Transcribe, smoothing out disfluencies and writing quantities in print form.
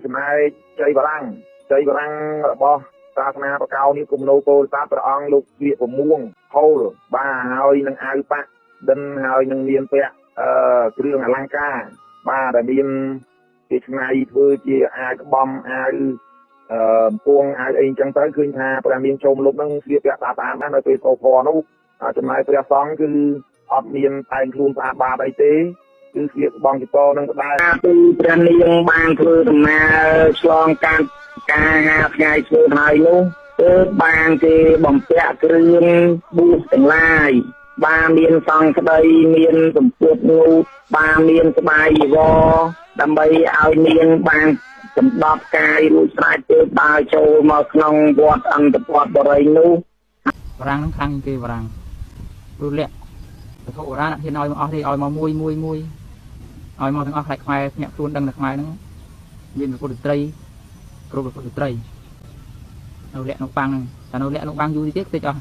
ចំណាយជ័យបរាំងរបស់សាសនាបកៅនេះគុំនៅពោធិ៍សាត់ព្រះអង្គលោកវាប្រមួងហូលបាទហើយនឹងអាវប៉ាក់ដិនហើយនឹងមានពាក់គ្រឿងអលង្ការបាទដែលមានគេឆ្នៃធ្វើជាអាវក្បំអាវពួងអាវអីចឹងទៅឃើញថាព្រះមានចូលលោកនឹងស្លៀកពាក់តាមដែរនៅពេលសូផនោះចំណែកព្រះសង្ឃគឺអត់មានតែងខ្លួនស្អាតបាតអីទេគឺស្លៀកបងចតនឹងដដែលពីព្រះនាងបានធ្វើដំណើរឆ្លងកាត់ការ50ថ្ងៃធ្វើហើយនោះគឺបានគេបំពាក់គ្រឿងបួសទាំងឡាយបានមានសង្ឃក្តីមានសម្ពុតងូតបានមានស្បាយជីវរដើម្បីឲ្យនាងបានសម្ដប់កាយរួចស្រេចទៅដើរចូលមកក្នុងវត្តអន្តពតបរិយនោះបរាំងនឹងខាងគេបរាំងព្រោះលាក់វត្ថុបុរាណអត់ហ៊ានឲ្យមកអស់ទេឲ្យមកមួយឲ្យមកទាំងអស់ខ្លាចខ្មែរភ្នាក់ខ្លួនដឹងតែខ្មែរហ្នឹងមានពុទ្ធត្រីគ្រប់ពុទ្ធត្រីនៅលាក់នៅបាំងហ្នឹងតែនៅលាក់នៅបាំងយូរទៀតអស់